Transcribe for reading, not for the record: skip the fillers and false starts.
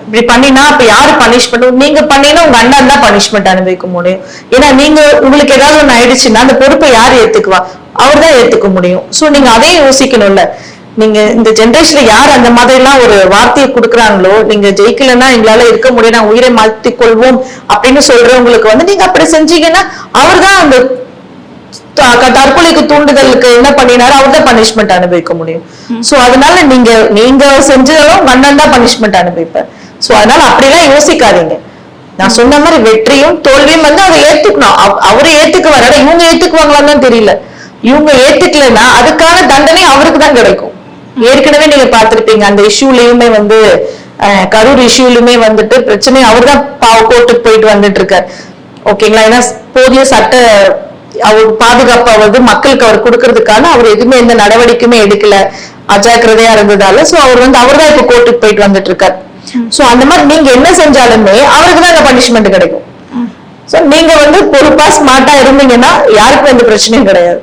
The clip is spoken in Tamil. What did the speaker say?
இப்படி பண்ணினா அப்ப யாரு பனிஷ்மெண்ட்? நீங்க பண்ணினா உங்க அண்ணன் தான் பனிஷ்மெண்ட் அனுபவிக்க முடியும். ஏன்னா நீங்க உங்களுக்கு ஏதாவது ஒண்ணு ஆயிடுச்சுன்னா அந்த பொறுப்பை யாரு ஏத்துக்குவா? அவர் தான் ஏத்துக்க முடியும். சோ நீங்க அதையும் யோசிக்கணும்ல. நீங்க இந்த ஜெனரேஷன்ல யார் அந்த மாதிரி எல்லாம் ஒரு வார்த்தையை கொடுக்குறாங்களோ, நீங்க ஜெயிக்கலன்னா எங்களால இருக்க முடியும், நான் உயிரை மாற்றிக் கொள்வோம் அப்படின்னு சொல்றவங்களுக்கு வந்து நீங்க அப்படி செஞ்சீங்கன்னா அவர் தான் அந்த தற்கொலைக்கு தூண்டுதலுக்கு என்ன பண்ணினாரு, அவர் தான் பனிஷ்மெண்ட் அனுபவிக்க முடியும். சோ அதனால நீங்க செஞ்சாலும் அண்ணன் தான் பனிஷ்மெண்ட் அனுபவிப்பார். சோ அதனால அப்படிலாம் யோசிக்காதீங்க. நான் சொன்ன மாதிரி வெற்றியும் தோல்வியும் வந்து அதை ஏத்துக்கணும். அவரை ஏத்துக்குவாரு. இவங்க ஏத்துக்குவாங்களான்னு தான் தெரியல. இவங்க ஏத்துக்கலன்னா அதுக்கான தண்டனை அவருக்கு தான் கிடைக்கும். ஏற்கனவே நீங்க பார்த்திருப்பீங்க அந்த இஷ்யூலயுமே வந்து கரூர் இஷ்யூலுமே வந்துட்டு பிரச்சனை அவர் தான் கோர்ட்டுக்கு போயிட்டு வந்துட்டு இருக்காரு. ஓகேங்களா? ஏன்னா போதிய சட்ட அவர் பாதுகாப்பா வந்து மக்களுக்கு அவர் கொடுக்கறதுக்கான அவர் எதுவுமே எந்த நடவடிக்கையுமே எடுக்கல, அஜாக்கிரதையா இருந்ததால. சோ அவர் வந்து அவர் தான் இப்ப கோர்ட்டுக்கு போயிட்டு வந்துட்டு இருக்காரு. சோ அந்த மாதிரி நீங்க என்ன செஞ்சாலுமே அவருக்கு தான் அந்த பனிஷ்மெண்ட் கிடைக்கும். சோ நீங்க வந்து பொறுப்பா ஸ்மார்ட்டா இருந்தீங்கன்னா யாருக்கும் எந்த பிரச்சனையும் கிடையாது.